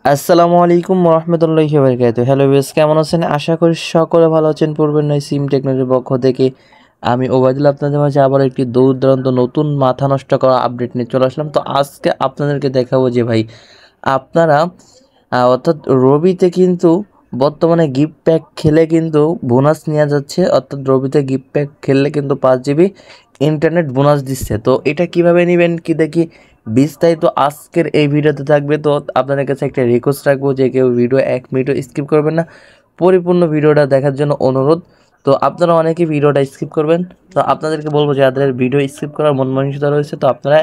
আসসালামু আলাইকুম রহমতুল্লাহি ওয়া বারাকাতুহু। হ্যালো ভিউয়ার্স, কেমন আছেন? আশা করি সকলে ভালো আছেন। পূর্বের নয় সিম টেকনোলজির পক্ষ থেকে আমি ওবায়দুল আপনাদের মাঝে আবার একটি দুর্দান্ত নতুন মাথা নষ্ট করা আপডেট নিয়ে চলে আসলাম। তো আজকে আপনাদেরকে দেখাবো যে ভাই আপনারা অর্থাৎ রবিতে কিন্তু বর্তমানে গিফট প্যাক খেলে কিন্তু বোনাস নেওয়া যাচ্ছে। অর্থাৎ রবিতে গিফট প্যাক খেললে কিন্তু 5 GB ইন্টারনেট বোনাস দিচ্ছে। তো এটা কিভাবে নেবেন কি দেখি বিস্তারিত আজকের এই ভিডিওতে থাকবে। তো আপনাদের কাছে একটা রিকোয়েস্ট রাখবো যে কেউ ভিডিও 1 মিনিটও স্কিপ করবেন না, পরিপূর্ণ ভিডিওটা দেখার জন্য অনুরোধ। তো আপনারা অনেকেই ভিডিওটা স্কিপ করবেন, তো আপনাদেরকে বলবো যাদের ভিডিও স্কিপ করার মন মানসিকতা রয়েছে তো আপনারা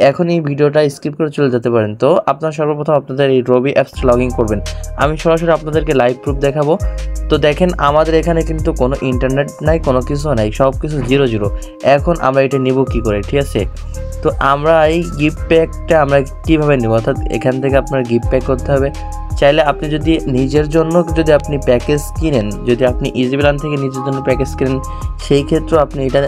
এখন এই ভিডিওটা স্কিপ করে চলে যেতে পারেন। তো আপনারা সর্বপ্রথম আপনাদের এই রবি অ্যাপসটা লগ ইন করবেন। আমি সরাসরি আপনাদেরকে লাইভ প্রুফ দেখাবো। তো দেখেন আমাদের এখানে কিন্তু কোনো ইন্টারনেট নাই, কোনো কিছু নাই, সব কিছু 0 এখন আমরা এটা নিব কি করে, ঠিক আছে? তো আমরা এই গিফট প্যাকটা আমরা কীভাবে নেব, অর্থাৎ এখান থেকে আপনার গিফট প্যাক করতে হবে। চাইলে আপনি যদি নিজের জন্য যদি আপনি প্যাকেজ কিনেন, যদি আপনি ইজি প্ল্যান থেকে নিজের জন্য প্যাকেজ কিনেন সেই ক্ষেত্রেও আপনি এটা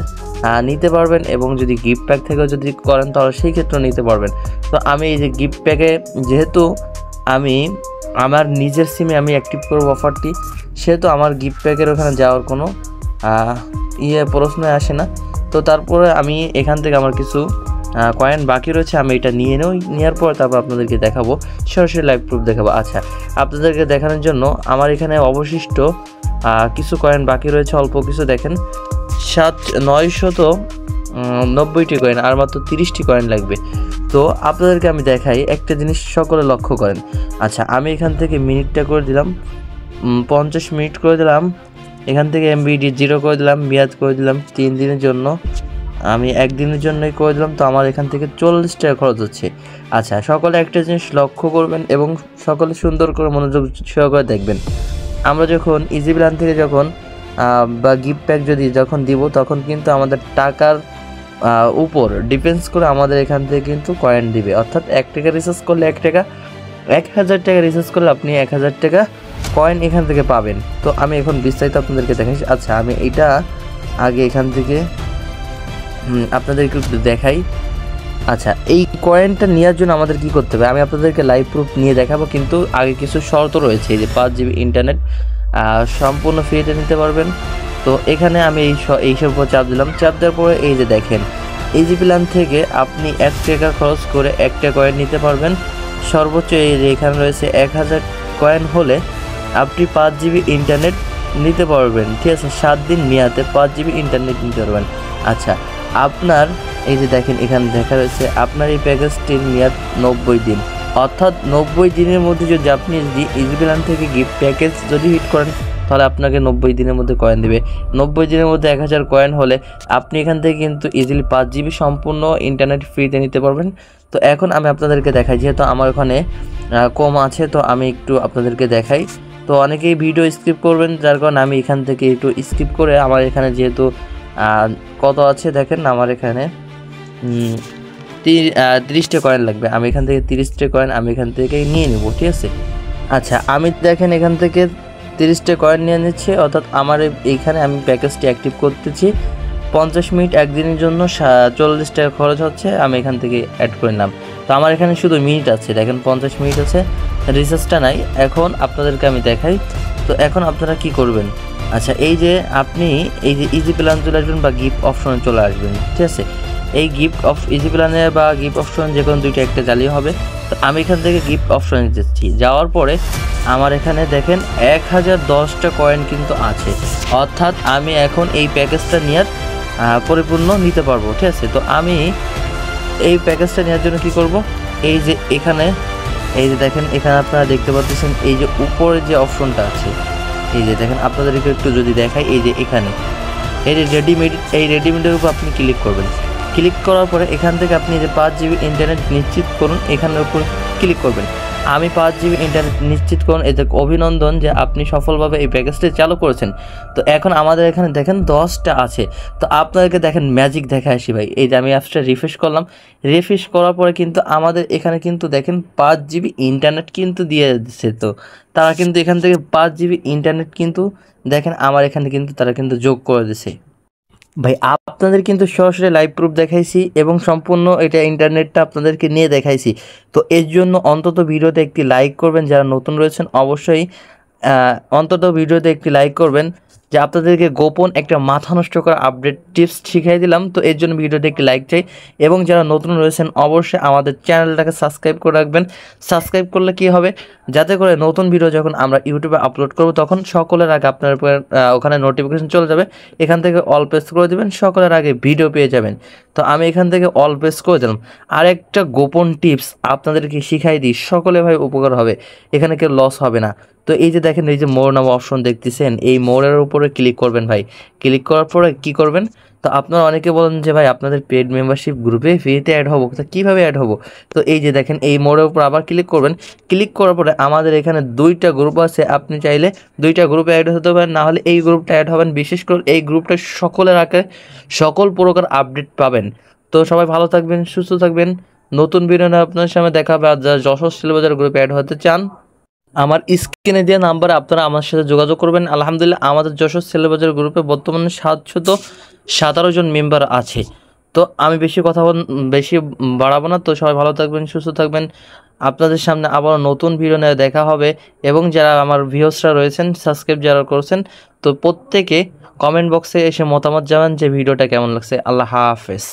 নিতে পারবেন, এবং যদি গিফট প্যাক থেকেও যদি করেন তাহলে সেই ক্ষেত্রেও নিতে পারবেন। তো আমি এই যে গিফট প্যাকে যেহেতু আমি আমার নিজের সিমে আমি অ্যাক্টিভ করব অফারটি, সেহেতু আমার গিফট প্যাকের ওখানে যাওয়ার কোনো প্রশ্ন আসে না। তো তারপরে আমি এখান থেকে আমার কিছু কয়েন বাকি রয়েছে, আমি এটা নিয়ে নেওয়ার পর তারপর আপনাদেরকে দেখাবো, সরাসরি লাইভ প্রুফ দেখাবো। আচ্ছা, আপনাদেরকে দেখানোর জন্য আমার এখানে অবশিষ্ট কিছু কয়েন বাকি রয়েছে, অল্প কিছু। দেখেন 990টি কয়েন, আর মাত্র 30টি কয়েন লাগবে। তো আপনাদেরকে আমি দেখাই একটা জিনিস, সকলে লক্ষ্য করেন। আচ্ছা, আমি এখান থেকে মিনিটটা করে দিলাম 50 মিনিট করে দিলাম, এখান থেকে MBD 0 করে দিলাম, মেয়াদ করে দিলাম 3 দিনের জন্য, আমি 1 দিনের জন্যই করে দিলাম। তো আমার এখান থেকে 40 টাকা খরচ হচ্ছে। আচ্ছা, সকলে একটা জিনিস লক্ষ্য করবেন এবং সকলে সুন্দর করে মনোযোগ সহকারে দেখবেন। আমরা যখন ইজি প্ল্যান থেকে যখন বা গিফট প্যাক যদি যখন দিব, তখন কিন্তু আমাদের টাকার উপর ডিপেন্ডস করে আমাদের এখান থেকে কিন্তু কয়েন দিবে। অর্থাৎ 1 টাকা রিচার্জ করলে 1 টাকা, 1000 টাকা রিচার্জ করলে আপনি 1000 টাকা কয়েন এখান থেকে পাবেন। তো আমি এখন বিস্তারিত আপনাদেরকে দেখাই। আচ্ছা, আমি এটা আগে এখান থেকে আপনাদেরকে একটু দেখাই। আচ্ছা, এই কয়েনটা নেওয়ার জন্য আমাদের কি করতে হবে আমি আপনাদেরকে লাইভ প্রুফ নিয়ে দেখাবো, কিন্তু আগে কিছু শর্ত রয়েছে। এই যে 5 GB ইন্টারনেট সম্পূর্ণ ফ্রিতে নিতে পারবেন। তো এখানে আমি এইসব উপর চাপ দিলাম, চাপ দেওয়ার পরে এই যে দেখেন ইজি প্ল্যান থেকে আপনি 1 টাকা খরচ করে 1টা কয়েন নিতে পারবেন। সর্বোচ্চ এই যে এখানে রয়েছে 1000 কয়েন হলে আপনি 5 GB ইন্টারনেট নিতে পারবেন, ঠিক আছে? 7 দিন মেয়াদে 5 GB ইন্টারনেট নিতে পারবেন। আচ্ছা, আপনার এই যে দেখেন এখানে দেখা রয়েছে আপনার এই প্যাকেজটির মেয়াদ 90 দিন, অর্থাৎ 90 দিনের মধ্যে যদি আপনি ইজি প্ল্যান থেকে গিফট প্যাকেজ যদি হিট করেন তাহলে আপনাকে 90 দিনের মধ্যে কয়েন দেবে। 90 দিনের মধ্যে 1000 কয়েন হলে আপনি এখান থেকে কিন্তু ইজিলি 5 GB সম্পূর্ণ ইন্টারনেট ফ্রিতে নিতে পারবেন। তো এখন আমি আপনাদেরকে দেখাই, যেহেতু আমার ওখানে কম আছে তো আমি একটু আপনাদেরকে দেখাই। তো অনেকেই ভিডিও স্কিপ করবেন, যার কারণে আমি এখান থেকে একটু স্কিপ করে আমার এখানে যেহেতু কত আছে দেখেন, আমার এখানে 30টা কয়েন লাগবে। আমি এখান থেকে 30টা কয়েন আমি এখান থেকে নিয়ে নেব, ঠিক আছে? আচ্ছা, আমি দেখেন এখান থেকে 30টা কয়েন নিয়ে নিচ্ছি, অর্থাৎ আমার এইখানে আমি প্যাকেজটি অ্যাক্টিভ করতেছি। 50 মিনিট 1 দিনের জন্য 40 টাকা খরচ হচ্ছে, আমি এখান থেকে অ্যাড করে নিলাম। তো আমার এখানে শুধু মিনিট আছে, দেখেন 50 মিনিট আছে, রিচার্জটা নাই। এখন আপনাদেরকে আমি দেখাই। তো এখন আপনারা কি করবেন? আচ্ছা, এই যে আপনি এই যে ইজি প্ল্যান চলে আসবেন বা গিফট অপশনে চলে আসবেন, ঠিক আছে? এই গিফট ইজি প্ল্যানে বা গিফট অপশন যে কোনো দুইটা একটা জ্বালিয়ে হবে। তো আমি এখান থেকে গিফট অপশনে যাচ্ছি, যাওয়ার পরে আমার এখানে দেখেন 1010টা কয়েন কিন্তু আছে, অর্থাৎ আমি এখন এই প্যাকেজটা নেওয়ার পরিপূর্ণ নিতে পারবো, ঠিক আছে? তো আমি এই প্যাকেজটা নেওয়ার জন্য কি করব, এই যে এখানে এই যে দেখেন এখানে আপনারা দেখতে পাচ্ছেন এই যে উপরে যে অপশনটা আছে, এই যে দেখেন আপনাদেরকে একটু যদি দেখাই, এই যে এখানে এই যে রেডিমেডের উপর আপনি ক্লিক করবেন। ক্লিক করার পরে এখান থেকে আপনি যে 5 GB ইন্টারনেট নিশ্চিত করুন, এখানের উপর ক্লিক করবেন। আমি 5 GB ইন্টারনেট নিশ্চিত করুন, এতে অভিনন্দন যে আপনি সফলভাবে এই প্যাকেজটি চালু করেছেন। তো এখন আমাদের এখানে দেখেন 10টা আছে। তো আপনাদেরকে দেখেন ম্যাজিক দেখা আসি ভাই, এই যে আমি অ্যাপসটা রিফ্রেশ করলাম, রিফ্রেশ করার পরে কিন্তু আমাদের এখানে কিন্তু দেখেন 5 GB ইন্টারনেট কিন্তু দিয়ে দিচ্ছে। তো তারা কিন্তু এখান থেকে 5 GB ইন্টারনেট কিন্তু দেখেন আমার এখানে কিন্তু তারা কিন্তু যোগ করে দিছে। ভাই আপনাদের কিন্তু সরাসরি লাইভ প্রুফ দেখাইছি এবং সম্পূর্ণ এটা ইন্টারনেটটা আপনাদেরকে নিয়ে দেখাইছি। তো এর জন্য অন্তত ভিডিওতে একটি লাইক করবেন, যারা নতুন রয়েছেন অবশ্যই অন্তত ভিডিওতে একটি লাইক করবেন। যে আপনাদেরকে গোপন একটা মাথা নষ্ট করা আপডেট টিপস শিখিয়ে দিলাম, তো এর জন্য ভিডিওতে একটি লাইক চাই। এবং যারা নতুন রয়েছেন অবশ্যই আমাদের চ্যানেলটাকে সাবস্ক্রাইব করে রাখবেন। সাবস্ক্রাইব করলে কি হবে, যাতে করে নতুন ভিডিও যখন আমরা ইউটিউবে আপলোড করব তখন সকলের আগে আপনার ওখানে নোটিফিকেশন চলে যাবে। এখান থেকে অল প্রেস করে দেবেন, সকলের আগে ভিডিও পেয়ে যাবেন। তো আমি এখান থেকে অল প্রেস করে দিলাম। আরেকটা গোপন টিপস আপনাদেরকে শিখাই দিই, সকলে ভাই উপকার হবে, এখানে কেউ লস হবে না। তো এই যে দেখেন, এই যে মোর নাম অপশন দেখতেছেন, এই মোড়ের উপরে ক্লিক করবেন ভাই। ক্লিক করার পরে কি করবেন, তো আপনারা অনেকে বলেন যে ভাই আপনাদের পেড মেম্বারশিপ গ্রুপে ফ্রিতে অ্যাড হবো, তো কীভাবে অ্যাড হবো। তো এই যে দেখেন, এই মোড়ের উপর আবার ক্লিক করবেন। ক্লিক করার পরে আমাদের এখানে 2টা গ্রুপ আছে, আপনি চাইলে 2টা গ্রুপে অ্যাড হতে পারেন, না হলে এই গ্রুপটা অ্যাড হবেন। বিশেষ করে এই গ্রুপটা সকলের আগে সকল প্রকার আপডেট পাবেন। তো সবাই ভালো থাকবেন, সুস্থ থাকবেন। নতুন ভিডিও নিয়ে আপনাদের সামনে দেখা হবে। আর যারা যশোর সেলবাজার গ্রুপে অ্যাড হতে চান, আমার স্ক্রিনে দেওয়া নাম্বারে আপনারা আমার সাথে যোগাযোগ করবেন। আলহামদুলিল্লাহ আমাদের যশোর সেলবাজার গ্রুপে বর্তমানে 717 জন মেম্বার আছে। তো আমি বেশি বাড়াবো না। তো সবাই ভালো থাকবেন, সুস্থ থাকবেন। আপনাদের সামনে আবার নতুন ভিডিও নিয়ে দেখা হবে। এবং যারা আমার ভিউয়ার্সরা রয়েছেন, সাবস্ক্রাইব যারা করছেন, তো প্রত্যেকে কমেন্ট বক্সে এসে মতামত জানান যে ভিডিওটা কেমন লাগছে। আল্লাহ হাফেজ।